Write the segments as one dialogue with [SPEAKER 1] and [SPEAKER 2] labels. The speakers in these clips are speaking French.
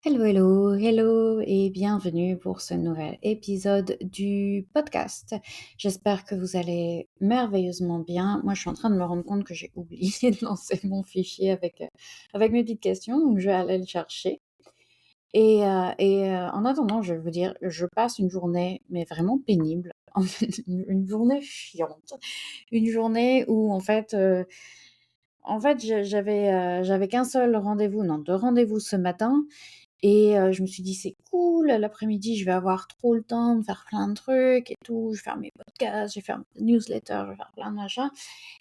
[SPEAKER 1] Hello, hello, hello et bienvenue pour ce nouvel épisode du podcast. J'espère que vous allez merveilleusement bien. Moi, je suis en train de me rendre compte que j'ai oublié de lancer mon fichier avec mes petites questions, donc je vais aller le chercher. En attendant, je vais vous dire, je passe une journée, mais vraiment pénible. En fait, une journée chiante. Une journée où, j'avais qu'un seul rendez-vous, non, deux rendez-vous ce matin. Je me suis dit: «C'est cool, l'après-midi, je vais avoir trop le temps de faire plein de trucs et tout. Je vais faire mes podcasts, je vais faire mes newsletters, je vais faire plein de machins»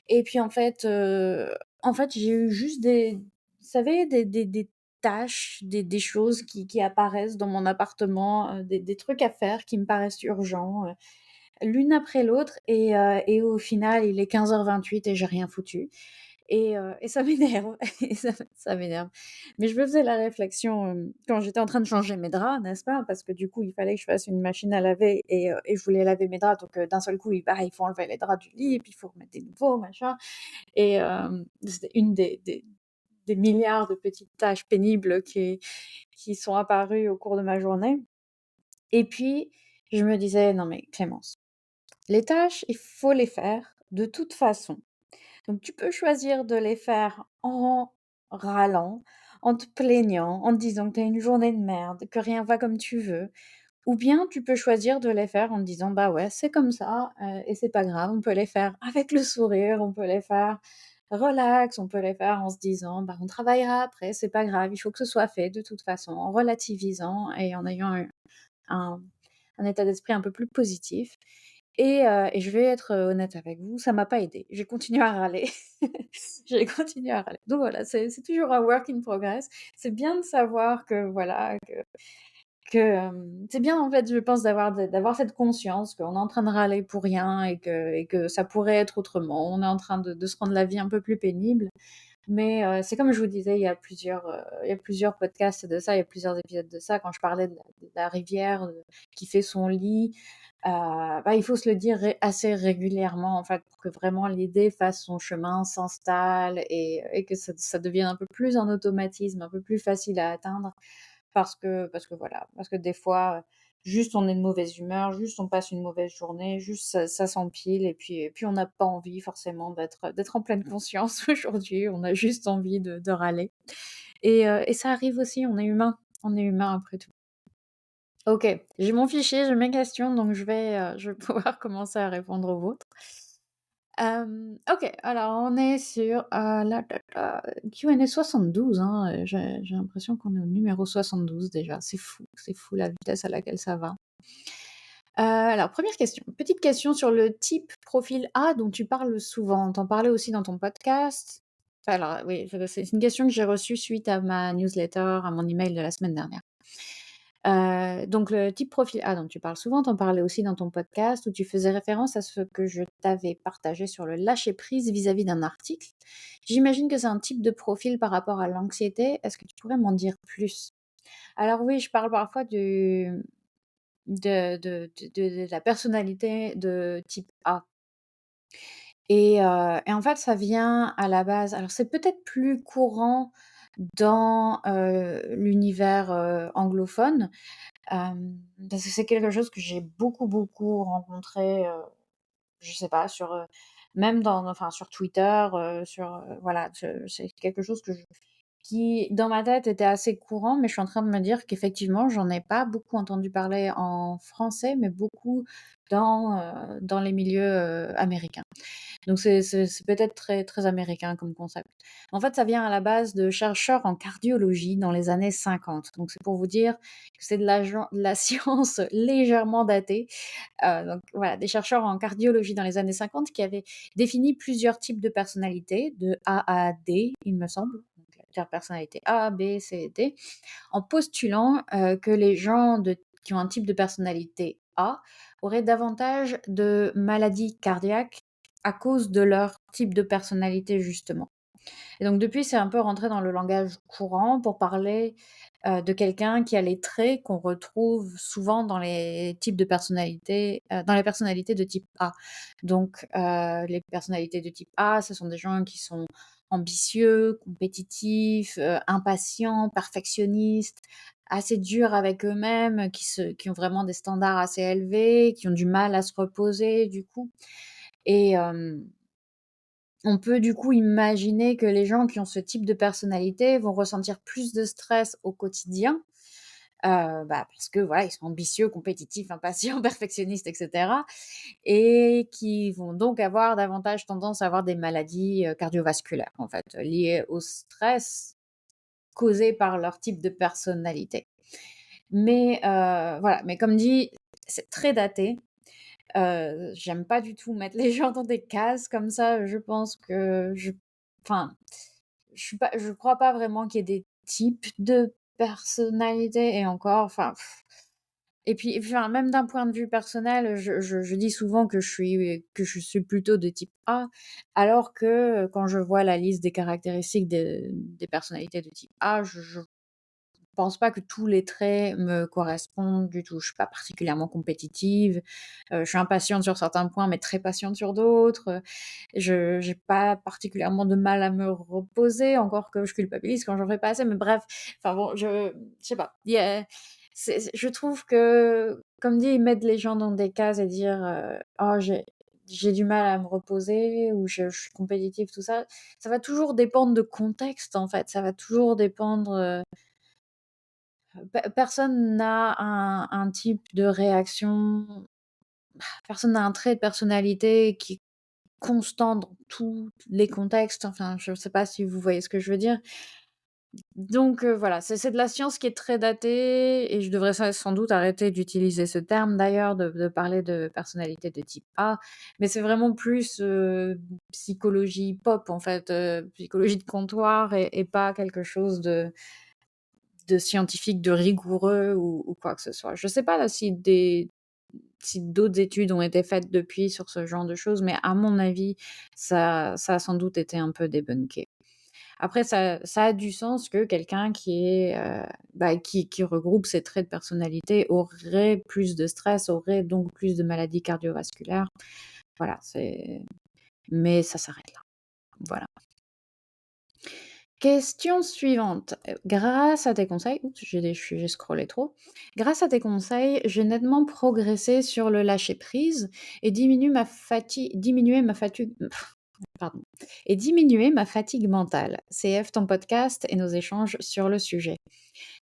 [SPEAKER 1] et puis en fait, j'ai eu juste vous savez, des tâches, des choses qui apparaissent dans mon appartement, des trucs à faire qui me paraissent urgents, l'une après l'autre et au final, il est 15h28 et j'ai rien foutu et ça m'énerve et ça m'énerve. Mais je me faisais la réflexion, quand j'étais en train de changer mes draps, n'est-ce pas? Parce que du coup, il fallait que je fasse une machine à laver et je voulais laver mes draps donc d'un seul coup, il faut enlever les draps du lit et puis il faut remettre des nouveaux, machin c'était une des milliards de petites tâches pénibles qui sont apparues au cours de ma journée et puis je me disais: «Non mais Clémence, les tâches, il faut les faire de toute façon. Donc tu peux choisir de les faire en râlant, en te plaignant, en te disant que tu as une journée de merde, que rien va comme tu veux, ou bien tu peux choisir de les faire en te disant: «Bah ouais, c'est comme ça, et c'est pas grave, on peut les faire avec le sourire, on peut les faire relax, on peut les faire en se disant: "Bah, on travaillera après, c'est pas grave, il faut que ce soit fait de toute façon", en relativisant et en ayant un un état d'esprit un peu plus positif et je vais être, honnête avec vous, ça m'a pas aidée. J'ai continué à râler. J'ai continué à râler. Donc voilà, c'est toujours un work in progress. C'est bien de savoir que voilà, c'est bien en fait, je pense d'avoir cette conscience qu'on est en train de râler pour rien et que ça pourrait être autrement. On est en train de se rendre la vie un peu plus pénible. Mais c'est comme je vous disais, il y a plusieurs podcasts de ça, il y a plusieurs épisodes de ça, quand je parlais de la rivière, qui fait son lit, bah, il faut se le dire assez régulièrement, en fait, pour que vraiment l'idée fasse son chemin, s'installe et que ça devienne un peu plus un automatisme, un peu plus facile à atteindre. Parce que voilà, parce que des fois, juste on est de mauvaise humeur, juste on passe une mauvaise journée, juste ça s'empile et puis on n'a pas envie forcément d'être en pleine conscience aujourd'hui, on a juste envie de râler et ça arrive aussi, on est humain après tout. OK, j'ai mon fichier, j'ai mes questions, donc je vais pouvoir commencer à répondre aux vôtres. OK, alors on est sur, la Q&A 72, hein, j'ai l'impression qu'on est au numéro 72 déjà, c'est fou la vitesse à laquelle ça va. Alors première question, petite question sur le type profil A dont tu parles souvent. Tu en parlais aussi dans ton podcast. Alors oui, c'est une question que j'ai reçue suite à ma newsletter, à mon email de la semaine dernière. Donc le type profil A dont tu parles souvent, tu en parlais aussi dans ton podcast où tu faisais référence à ce que je t'avais partagé sur le lâcher prise vis-à-vis d'un article. J'imagine que c'est un type de profil par rapport à l'anxiété. Est-ce que tu pourrais m'en dire plus? Alors oui, je parle parfois de la personnalité de type A et en fait, ça vient à la base alors c'est peut-être plus courant dans, l'univers, anglophone, parce que c'est quelque chose que j'ai beaucoup, beaucoup rencontré, je sais pas même sur Twitter, voilà, c'est quelque chose qui dans ma tête était assez courant, mais je suis en train de me dire qu'effectivement j'en ai pas beaucoup entendu parler en français, mais beaucoup dans les milieux, américains. Donc c'est peut-être très très américain comme concept. En fait, ça vient à la base de chercheurs en cardiologie dans les années 50. Donc c'est pour vous dire que c'est de la science légèrement datée. Donc voilà, des chercheurs en cardiologie dans les années 50 qui avaient défini plusieurs types de personnalités, de A à D, il me semble. Donc la personnalité A, B, C, D, en postulant, que les gens qui ont un type de personnalité A auraient davantage de maladies cardiaques à cause de leur type de personnalité justement. Et donc depuis, c'est un peu rentré dans le langage courant pour parler, de quelqu'un qui a les traits qu'on retrouve souvent dans les types de personnalités, dans les personnalités de type A. Donc, les personnalités de type A, ce sont des gens qui sont ambitieux, compétitifs, impatients, perfectionnistes, assez durs avec eux-mêmes, qui ont vraiment des standards assez élevés, qui ont du mal à se reposer du coup. Et on peut du coup imaginer que les gens qui ont ce type de personnalité vont ressentir plus de stress au quotidien, parce que voilà, ils sont ambitieux, compétitifs, impatients, perfectionnistes, et cetera, et qui vont donc avoir davantage tendance à avoir des maladies, cardiovasculaires, en fait, liées au stress causé par leur type de personnalité. Mais voilà, mais comme dit, c'est très daté. J'aime pas du tout mettre les gens dans des cases comme ça. Je pense que enfin, je crois pas vraiment qu'il y ait des types de personnalités et encore, enfin, et puis, enfin, même d'un point de vue personnel, je dis souvent que je suis plutôt de type A, alors que, quand je vois la liste des caractéristiques des personnalités de type A, je pense pas que tous les traits me correspondent du tout. Je suis pas particulièrement compétitive, je suis impatiente sur certains points, mais très patiente sur d'autres, je j'ai pas particulièrement de mal à me reposer, encore que je culpabilise quand j'en fais pas assez, mais bref, enfin bon, je sais pas, il y a je trouve que, comme dit, mettre les gens dans des cases et dire, «Oh j'ai du mal à me reposer» ou «Je suis compétitive», tout ça, ça va toujours dépendre de contexte, en fait. Ça va toujours dépendre, personne n'a un type de réaction, personne n'a un trait de personnalité qui est constant dans tous les contextes. Enfin, je ne sais pas si vous voyez ce que je veux dire? Donc voilà, c'est de la science qui est très datée et je devrais sans doute arrêter d'utiliser ce terme d'ailleurs, de parler de personnalité de type A, mais c'est vraiment plus, psychologie pop en fait, psychologie de comptoir et pas quelque chose de scientifique, de rigoureux ou quoi que ce soit. Je sais pas là si d'autres études ont été faites depuis sur ce genre de choses, mais à mon avis, ça a sans doute été un peu débunké. Après ça a du sens que quelqu'un qui est, qui regroupe ces traits de personnalité aurait plus de stress, aurait donc plus de maladies cardiovasculaires. Voilà, mais ça s'arrête là. Voilà. Question suivante. Grâce à tes conseils, oups, j'ai scrollé trop. Grâce à tes conseils, j'ai nettement progressé sur le lâcher prise et pardon, et diminuer ma fatigue mentale. CF ton podcast et nos échanges sur le sujet.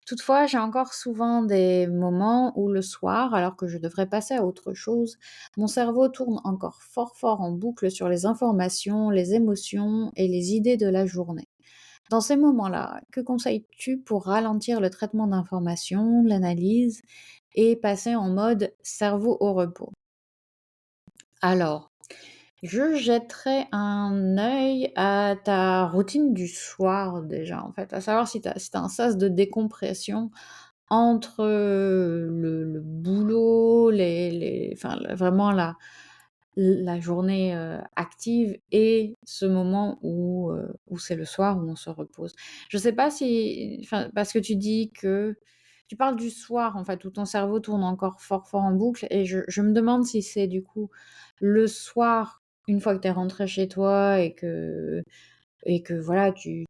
[SPEAKER 1] Toutefois, j'ai encore souvent des moments où le soir, alors que je devrais passer à autre chose, mon cerveau tourne encore fort fort en boucle sur les informations, les émotions et les idées de la journée. Dans ces moments-là, que conseilles-tu pour ralentir le traitement d'informations, l'analyse et passer en mode cerveau au repos? Alors, je jetterai un œil à ta routine du soir déjà, en fait, à savoir si tu un sas de décompression entre le boulot, enfin, vraiment la journée, active et ce moment où c'est le soir, où on se repose. Je sais pas si enfin, parce que tu parles du soir, en fait, où ton cerveau tourne encore fort, fort en boucle et je me demande si c'est du coup le soir, une fois que tu es rentré chez toi et que voilà, tu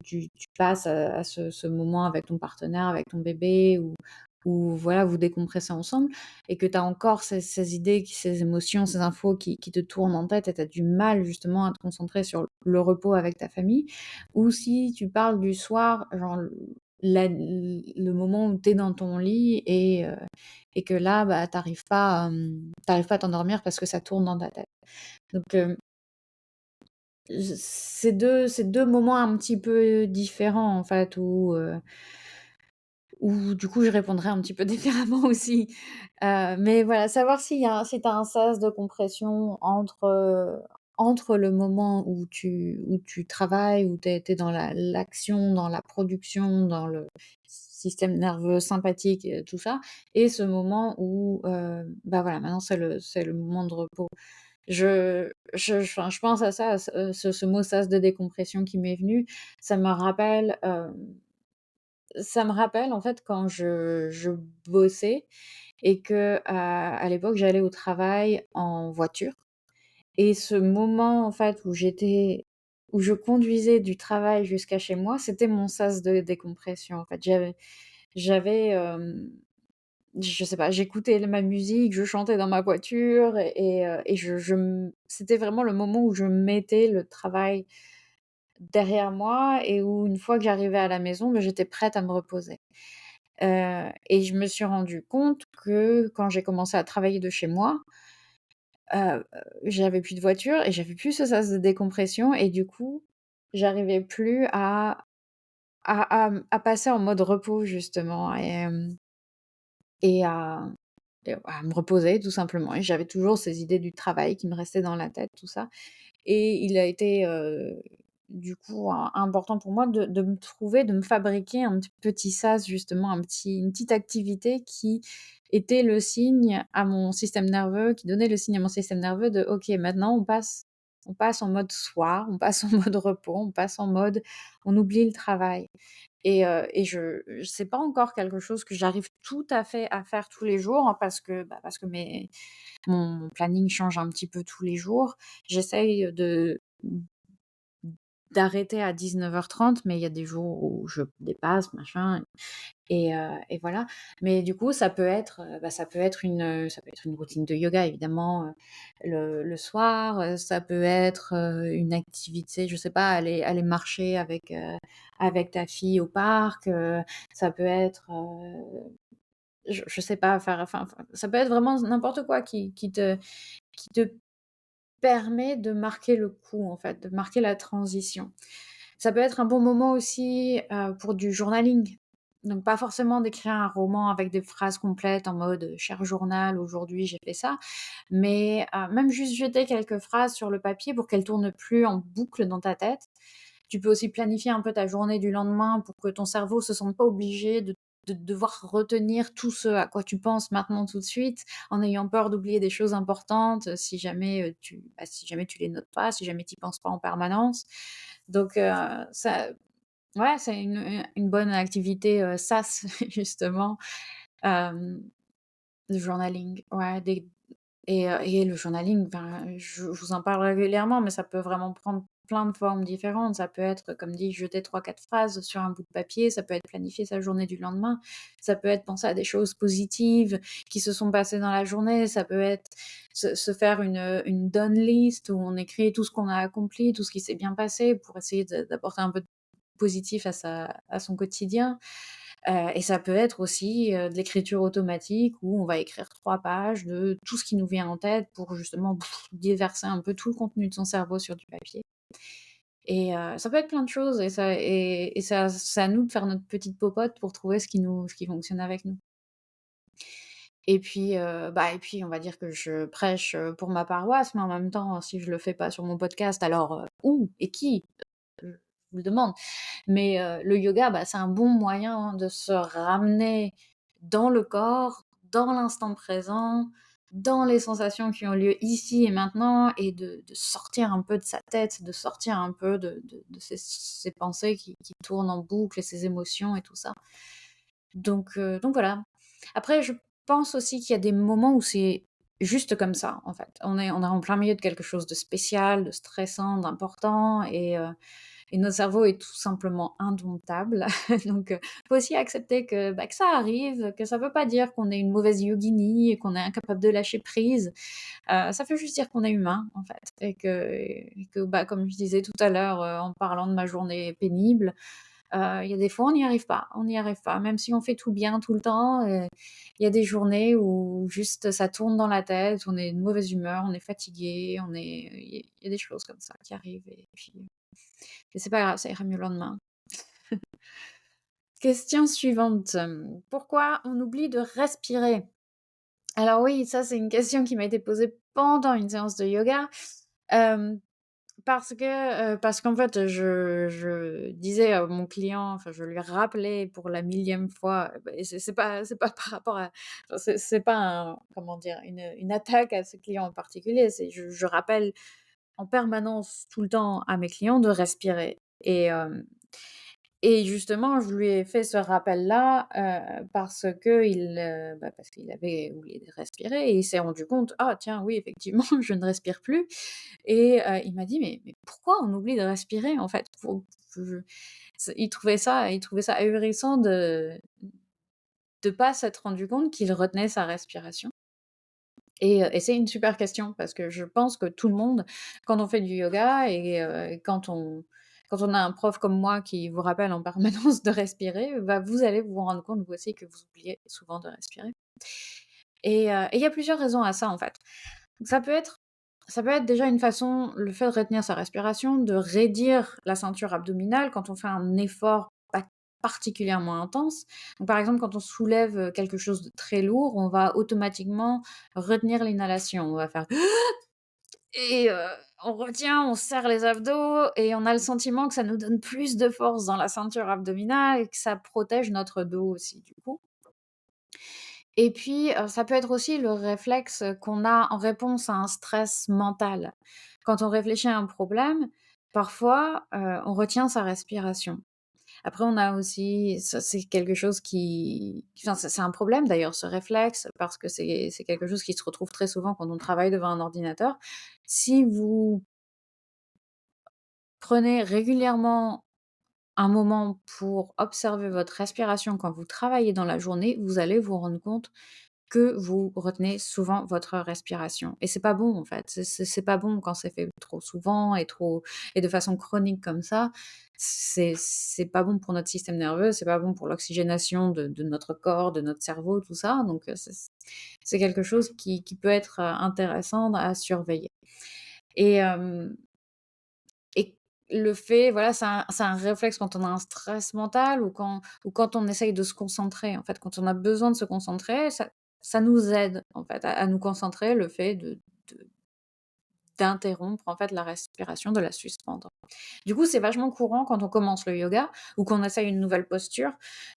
[SPEAKER 1] passes à ce moment avec ton partenaire, avec ton bébé ou voilà, vous décompressez ensemble et que tu as encore ces idées, ces émotions, ces infos qui te tournent en tête et tu as du mal justement à te concentrer sur le repos avec ta famille. Ou si tu parles du soir, genre le moment où tu es dans ton lit et que là, bah, tu pas à t'endormir parce que ça tourne dans ta tête. Donc, c'est deux moments un petit peu différents en fait où du coup je répondrais un petit peu différemment aussi. Mais voilà, savoir si tu as un sas de compression entre le moment où tu travailles, où tu es dans l'action, dans la production, dans le système nerveux sympathique et tout ça et ce moment où, voilà, maintenant c'est le moment de repos. Enfin, je pense à ça, à ce mot sas de décompression qui m'est venu. Ça me rappelle, en fait quand je bossais et que, à l'époque j'allais au travail en voiture et ce moment en fait où je conduisais du travail jusqu'à chez moi, c'était mon sas de décompression en fait. J'avais, je sais pas, j'écoutais ma musique, je chantais dans ma voiture et je c'était vraiment le moment où je mettais le travail derrière moi et où une fois que j'arrivais à la maison, j'étais prête à me reposer. Et je me suis rendu compte que quand j'ai commencé à travailler de chez moi, j'avais plus de voiture et j'avais plus ce sas de décompression et du coup, j'arrivais plus à passer en mode repos justement et à me reposer tout simplement et j'avais toujours ces idées du travail qui me restaient dans la tête, tout ça et il a été, du coup, important pour moi de me trouver, de me fabriquer un petit sas justement, une petite activité qui était le signe à mon système nerveux, qui donnait le signe à mon système nerveux de: «OK, maintenant on passe en mode soir, on passe en mode repos, on passe en mode on oublie le travail». Et je c'est pas encore quelque chose que j'arrive tout à fait à faire tous les jours, hein, parce que mon planning change un petit peu tous les jours. J'essaye d'arrêter à 19h30, mais il y a des jours où je dépasse, machin et voilà. Mais du coup, ça peut être une routine de yoga évidemment, le soir, ça peut être, une activité, je sais pas, aller marcher avec ta fille au parc, ça peut être, je sais pas, faire enfin, ça peut être vraiment n'importe quoi qui te permet de marquer le coup, en fait, de marquer la transition. Ça peut être un bon moment aussi, pour du journaling. Donc pas forcément d'écrire un roman avec des phrases complètes en mode, «Cher journal, aujourd'hui j'ai fait ça», mais même juste jeter quelques phrases sur le papier pour qu'elles tournent plus en boucle dans ta tête. Tu peux aussi planifier un peu ta journée du lendemain pour que ton cerveau se sente pas obligé de devoir retenir tout ce à quoi tu penses maintenant tout de suite, en ayant peur d'oublier des choses importantes, si jamais tu les notes pas, si jamais tu y penses pas en permanence. Donc ça ouais, c'est une bonne activité, sas justement, hem, le journaling, ouais, et le journaling, enfin, je vous en parle régulièrement, mais ça peut vraiment prendre plein de formes différentes. Ça peut être, comme dit, jeter trois quatre phrases sur un bout de papier, ça peut être planifier sa journée du lendemain, ça peut être penser à des choses positives qui se sont passées dans la journée, ça peut être se faire une done list où on écrit tout ce qu'on a accompli, tout ce qui s'est bien passé pour essayer d'apporter un peu de positif à son quotidien. Et ça peut être aussi, de l'écriture automatique où on va écrire 3 pages de tout ce qui nous vient en tête pour justement déverser un peu tout le contenu de son cerveau sur du papier et ça peut être plein de choses et ça c'est à nous de faire notre petite popote pour trouver ce qui fonctionne avec nous. Et puis on va dire que je prêche, pour ma paroisse, mais en même temps, si je le fais pas sur mon podcast, alors, où et qui? Je vous le demande. Mais le yoga, c'est un bon moyen, hein, de se ramener dans le corps, dans l'instant présent, dans les sensations qui ont lieu ici et maintenant et de sortir un peu de sa tête, de sortir un peu de ces pensées qui tournent en boucle et ces émotions et tout ça. Donc voilà. Après je pense aussi qu'il y a des moments où c'est juste comme ça, en fait. On est en plein milieu de quelque chose de spécial, de stressant, d'important et notre cerveau est tout simplement indomptable. Donc, faut aussi accepter que ça arrive, que ça veut pas dire qu'on est une mauvaise yogini et qu'on est incapable de lâcher prise. Ça veut juste dire qu'on est humain, en fait et que, comme je disais tout à l'heure, en parlant de ma journée pénible, il y a des fois, on n'y arrive pas. On n'y arrive pas. Même si on fait tout bien tout le temps, il y a des journées où juste ça tourne dans la tête, on est de mauvaise humeur, on est fatigué, il y a des choses comme ça qui arrivent et c'est pas grave, ça ira mieux le lendemain. Question suivante, pourquoi on oublie de respirer? Alors oui, ça c'est une question qui m'a été posée pendant une séance de yoga, hem, parce qu'en fait, je disais à mon client, enfin je lui rappelais pour la millième fois, et c'est pas par rapport à enfin c'est pas un comment dire? Une attaque à ce client en particulier, c'est je rappelle en permanence tout le temps à mes clients de respirer et justement, je lui ai fait ce rappel-là, parce qu'il avait oublié de respirer et il s'est rendu compte: «Ah tiens, oui, effectivement, je ne respire plus» et il m'a dit: «Mais pourquoi on oublie de respirer, en fait?» Faut je il trouvait ça ahurissant de pas s'être rendu compte qu'il retenait sa respiration. Et c'est une super question parce que je pense que tout le monde, quand on fait du yoga et quand on a un prof comme moi qui vous rappelle en permanence de respirer, bah, vous allez vous rendre compte vous aussi que vous oubliez souvent de respirer. Et il y a plusieurs raisons à ça, en fait. Donc ça peut être déjà une façon, le fait de retenir sa respiration, de raidir la ceinture abdominale quand on fait un effort pas particulièrement intense. Donc, par exemple, quand on soulève, quelque chose de très lourd, on va automatiquement retenir l'inhalation. On va faire et on retient, on serre les abdos et on a le sentiment que ça nous donne plus de force dans la ceinture abdominale et que ça protège notre dos aussi, du coup. Et puis, ça peut être aussi le réflexe qu'on a en réponse à un stress mental. Quand on réfléchit à un problème, parfois, on retient sa respiration. Après, on a aussi ça, c'est quelque chose enfin, c'est un problème d'ailleurs, ce réflexe, parce que c'est quelque chose qui se retrouve très souvent quand on travaille devant un ordinateur. Si vous prenez régulièrement un moment pour observer votre respiration quand vous travaillez dans la journée, vous allez vous rendre compte que vous retenez souvent votre respiration et c'est pas bon, en fait. C'est pas bon quand c'est fait trop souvent et de façon chronique comme ça. C'est pas bon pour notre système nerveux, c'est pas bon pour l'oxygénation de notre corps, de notre cerveau, tout ça, donc c'est quelque chose qui peut être, intéressant à surveiller et hem et le fait, voilà, c'est un réflexe quand on a un stress mental ou quand on essaye de se concentrer, en fait. Quand on a besoin de se concentrer, ça nous aide, en fait, à nous concentrer, le fait de d'interrompre, en fait, la respiration, de la suspendre. Du coup, c'est vachement courant quand on commence le yoga ou qu'on essaye une nouvelle posture,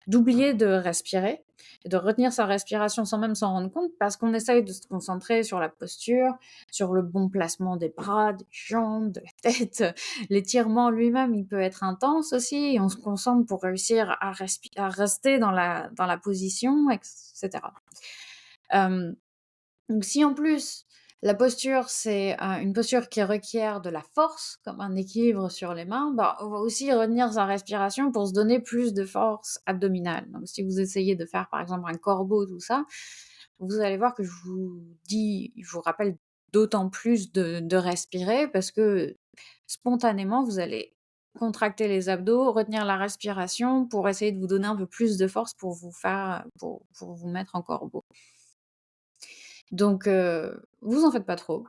[SPEAKER 1] d'oublier de respirer, et de retenir sa respiration sans même s'en rendre compte parce qu'on essaye de se concentrer sur la posture, sur le bon placement des bras, des jambes, de la tête. L'étirement lui-même, il peut être intense aussi et on se concentre pour réussir à rester dans la position, etc. Euh, donc si en plus, la posture, c'est, une posture qui requiert de la force, comme un équilibre sur les mains, bah, on va aussi retenir sa respiration pour se donner plus de force abdominale. Donc si vous essayez de faire, par exemple, un corbeau, tout ça, vous allez voir que je vous rappelle d'autant plus de respirer parce que spontanément, vous allez contracter les abdos, retenir la respiration pour essayer de vous donner un peu plus de force pour vous mettre en corbeau. Donc, vous en faites pas trop.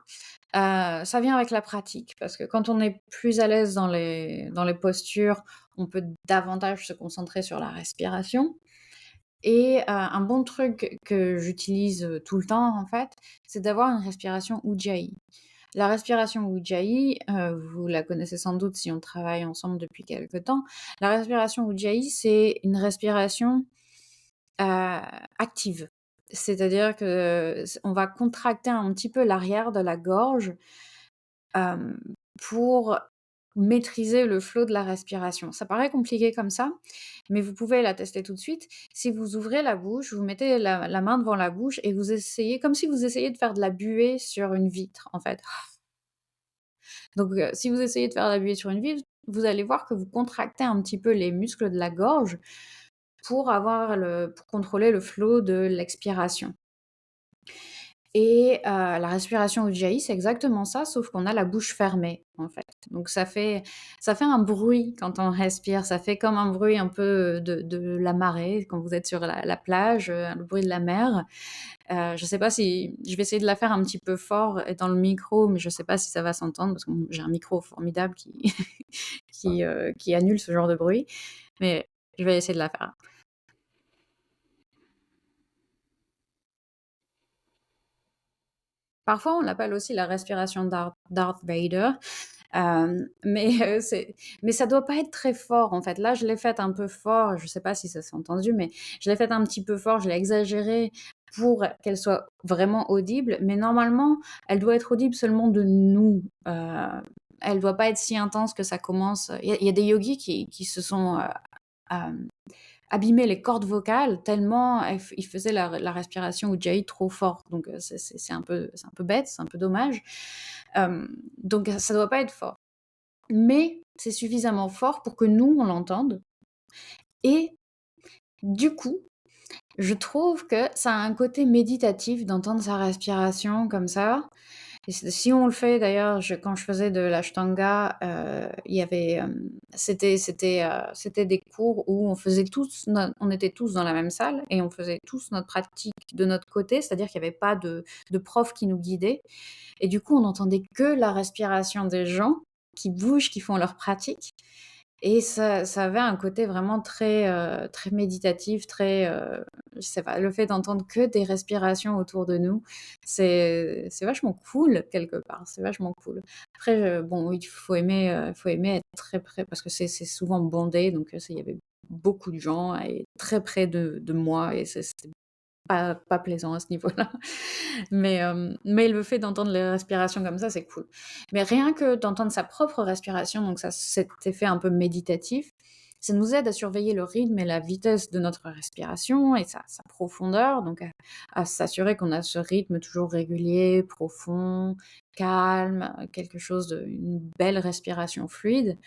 [SPEAKER 1] Ça vient avec la pratique parce que quand on est plus à l'aise dans les postures, on peut davantage se concentrer sur la respiration et un bon truc que j'utilise, tout le temps en fait, c'est d'avoir une respiration Ujjayi. La respiration Ujjayi, vous la connaissez sans doute si on travaille ensemble depuis quelque temps. La respiration Ujjayi, c'est une respiration active. C'est-à-dire que on va contracter un petit peu l'arrière de la gorge, hem, pour maîtriser le flot de la respiration. Ça paraît compliqué comme ça, mais vous pouvez la tester tout de suite. Si vous ouvrez la bouche, vous mettez la main devant la bouche et vous essayez comme si vous essayiez de faire de la buée sur une vitre, en fait. Donc, si vous essayez de faire de la buée sur une vitre, vous allez voir que vous contractez un petit peu les muscles de la gorge pour contrôler le flot de l'expiration. Et la respiration Ujjayi, c'est exactement ça, sauf qu'on a la bouche fermée, en fait. Donc ça fait un bruit quand on respire, ça fait comme un bruit un peu de la marée quand vous êtes sur la plage, le bruit de la mer. Je sais pas si je vais essayer de la faire un petit peu fort et dans le micro, mais je sais pas si ça va s'entendre parce que j'ai un micro formidable qui qui annule ce genre de bruit, mais je vais essayer de la faire. Parfois, on l'appelle aussi la respiration Darth Vader, mais mais ça doit pas être très fort, en fait. Là, je l'ai faite un peu fort, je sais pas si ça s'est entendu, mais je l'ai faite un petit peu fort, je l'ai exagérée pour qu'elle soit vraiment audible, mais normalement, elle doit être audible seulement de nous. Elle doit pas être si intense que ça commence il y a des yogis qui se sont, hem abîmer les cordes vocales tellement ils faisaient la respiration Ujjayi trop fort. Donc c'est un peu bête, c'est un peu dommage. Donc ça doit pas être fort. Mais c'est suffisamment fort pour que nous, on l'entende et du coup, Je trouve que ça a un côté méditatif d'entendre sa respiration comme ça. Et si on le fait d'ailleurs, quand je faisais de l'ashtanga, il y avait, c'était des cours où on était tous dans la même salle et on faisait tous notre pratique de notre côté, c'est-à-dire qu'il y avait pas de prof qui nous guidait et du coup, on n'entendait que la respiration des gens qui bougent, qui font leur pratique et ça avait un côté vraiment très méditatif, je sais pas, le fait d'entendre que des respirations autour de nous, c'est vachement cool quelque part, c'est vachement cool. Après, bon, oui, faut aimer être très près parce que c'est souvent bondé, donc il y avait beaucoup de gens et très près de moi et c'était pas plaisant à ce niveau-là. Mais le fait d'entendre les respirations comme ça, c'est cool. Mais rien que d'entendre sa propre respiration, donc ça, cet effet un peu méditatif, ça nous aide à surveiller le rythme et la vitesse de notre respiration et sa profondeur, donc à s'assurer qu'on a ce rythme toujours régulier, profond, calme, quelque chose une belle respiration fluide.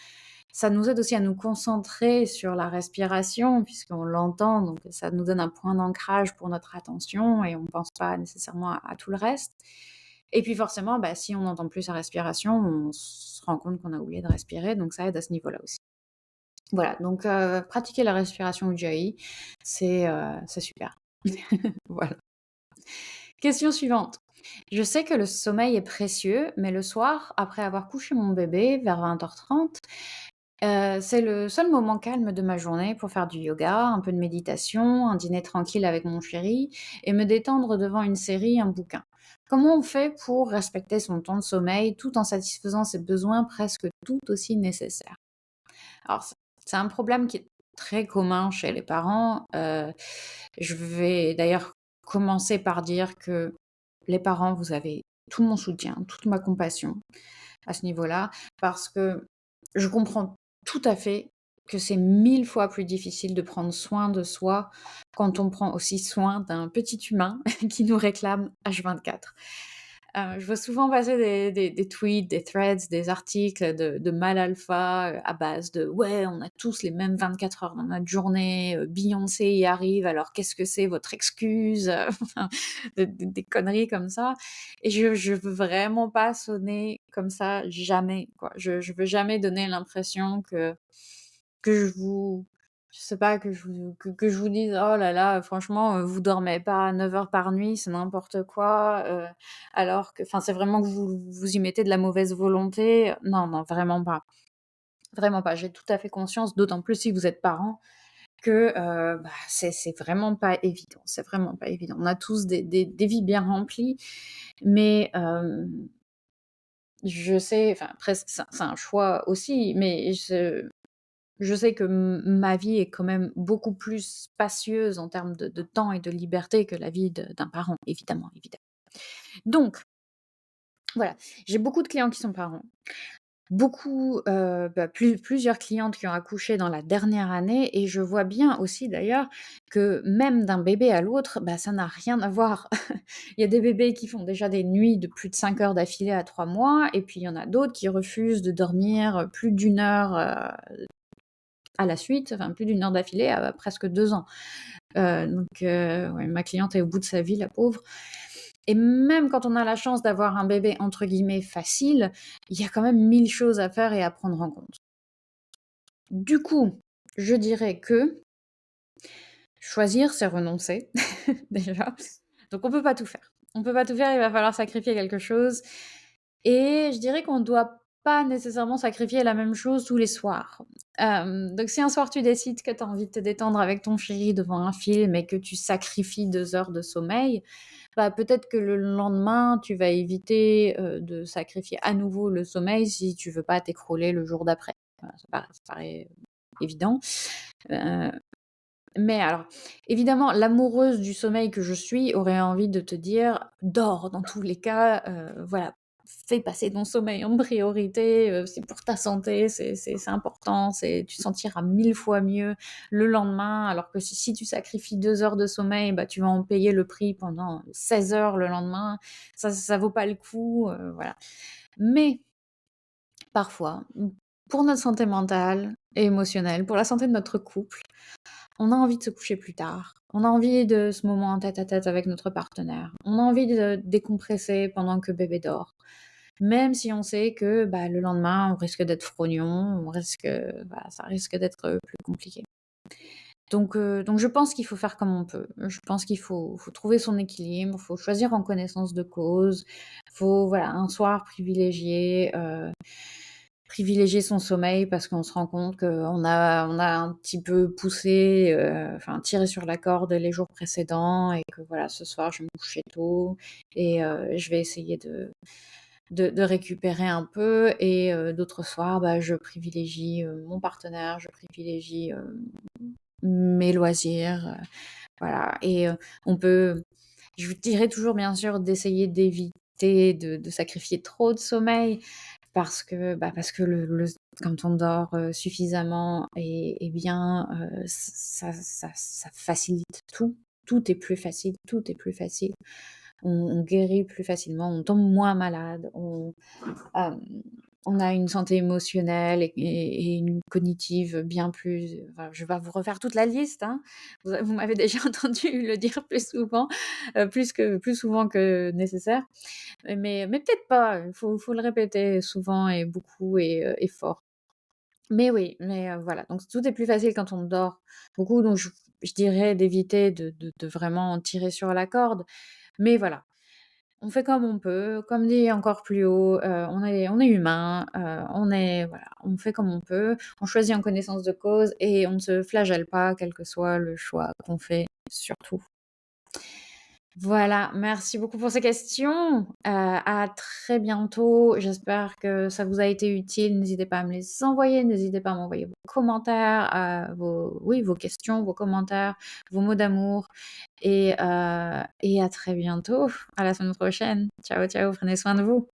[SPEAKER 1] Ça nous aide aussi à nous concentrer sur la respiration puisqu'on l'entend, donc ça nous donne un point d'ancrage pour notre attention et on ne pense pas nécessairement à tout le reste. Et puis forcément, bah, si on n'entend plus sa respiration, on se rend compte qu'on a oublié de respirer, donc ça aide à ce niveau-là aussi. Voilà, donc pratiquer la respiration Ujjayi, c'est super. Voilà. Question suivante. Je sais que le sommeil est précieux, mais le soir, après avoir couché mon bébé vers 20h30, c'est le seul moment calme de ma journée pour faire du yoga, un peu de méditation, un dîner tranquille avec mon chéri et me détendre devant une série, un bouquin. Comment on fait pour respecter son temps de sommeil tout en satisfaisant ses besoins presque tout aussi nécessaires? Alors, c'est un problème qui est très commun chez les parents. Je vais d'ailleurs commencer par dire que les parents, vous avez tout mon soutien, toute ma compassion à ce niveau-là, parce que je comprends tout à fait que c'est 1000 fois plus difficile de prendre soin de soi quand on prend aussi soin d'un petit humain qui nous réclame H24. Je vois souvent passer des tweets, des threads, des articles de mal alpha à base de ouais, on a tous les mêmes 24 heures dans notre journée, Beyoncé y arrive, alors qu'est-ce que c'est votre excuse? Enfin, des conneries comme ça. Et je veux vraiment pas sonner comme ça, jamais, quoi. Je veux jamais donner l'impression que je sais pas, que je vous dise: «Oh là là, franchement, vous dormez pas 9 heures par nuit, c'est n'importe quoi», alors que enfin, c'est vraiment que vous y mettez de la mauvaise volonté. Non, non, vraiment pas. Vraiment pas. J'ai tout à fait conscience, d'autant plus si vous êtes parent, que, bah, c'est vraiment pas évident. C'est vraiment pas évident. On a tous des vies bien remplies, mais je sais enfin, après c'est un choix aussi, mais je sais que ma vie est quand même beaucoup plus spacieuse en termes de temps et de liberté que la vie d'un parent, évidemment, évidemment. Donc, voilà, j'ai beaucoup de clients qui sont parents, beaucoup, bah, plusieurs clientes qui ont accouché dans la dernière année et je vois bien aussi d'ailleurs que même d'un bébé à l'autre, bah, ça n'a rien à voir. Il y a des bébés qui font déjà des nuits de plus de 5 heures d'affilée à 3 mois et puis il y en a d'autres qui refusent de dormir, plus d'une heure, à la suite, enfin plus d'une heure d'affilée à presque 2 ans. Ouais, ma cliente est au bout de sa vie, la pauvre. Et même quand on a la chance d'avoir un bébé entre guillemets «facile», il y a quand même 1000 choses à faire et à prendre en compte. Du coup, je dirais que choisir, c'est renoncer, déjà. Donc on peut pas tout faire. On peut pas tout faire, il va falloir sacrifier quelque chose et je dirais qu'on doit pas nécessairement sacrifier la même chose tous les soirs. Donc si un soir tu décides que tu as envie de te détendre avec ton chéri devant un film et que tu sacrifies 2 heures de sommeil, bah, peut-être que le lendemain, tu vas éviter, de sacrifier à nouveau le sommeil si tu veux pas t'écrouler le jour d'après. Voilà, ça paraît évident. Heu, mais alors, évidemment, l'amoureuse du sommeil que je suis aurait envie de te dire: «Dors dans tous les cas, voilà, fais passer ton sommeil en priorité, c'est pour ta santé, c'est important, tu te sentiras 1000 fois mieux le lendemain». Alors que si tu sacrifies 2 heures de sommeil, bah, tu vas en payer le prix pendant 16 heures le lendemain. Ça vaut pas le coup, voilà. Mais parfois, pour notre santé mentale et émotionnelle, pour la santé de notre couple, on a envie de se coucher plus tard. On a envie de ce moment en tête-à-tête avec notre partenaire. On a envie de décompresser pendant que bébé dort. Même si on sait que, bah, le lendemain, on risque d'être frognon, voilà, ça risque d'être, plus compliqué. Donc je pense qu'il faut faire comme on peut. Je pense qu'il faut trouver son équilibre, il faut choisir en connaissance de cause. Faut, voilà, un soir privilégier son sommeil parce qu'on se rend compte qu'on a un petit peu poussé, enfin tiré sur la corde les jours précédents et que voilà, ce soir je vais me coucher tôt et je vais essayer de récupérer un peu et d'autres soirs, bah, je privilégie, mon partenaire, je privilégie, mes loisirs, voilà et on peut je vous dirais toujours bien sûr d'essayer d'éviter de sacrifier trop de sommeil parce que le quand on dort, suffisamment et bien, ça facilite tout. Tout est plus facile, tout est plus facile. On guérit plus facilement, on tombe moins malade, hem, on a une santé émotionnelle et une cognitive bien plus enfin, je vais pas vous refaire toute la liste, hein. Vous m'avez déjà entendu le dire plus souvent que nécessaire. Mais peut-être pas, il faut le répéter souvent et beaucoup et fort. Mais oui, voilà, donc tout est plus facile quand on dort beaucoup, donc je dirais d'éviter de vraiment tirer sur la corde. Mais voilà, on fait comme on peut, comme dit encore plus haut, on est humain, voilà, on fait comme on peut, on choisit en connaissance de cause et on ne se flagelle pas quel que soit le choix qu'on fait, surtout. Voilà, merci beaucoup pour ces questions. À très bientôt. J'espère que ça vous a été utile. N'hésitez pas à me les envoyer, n'hésitez pas à m'envoyer vos commentaires, vos questions, vos commentaires, vos mots d'amour et à très bientôt. À la semaine prochaine. Ciao, ciao, prenez soin de vous.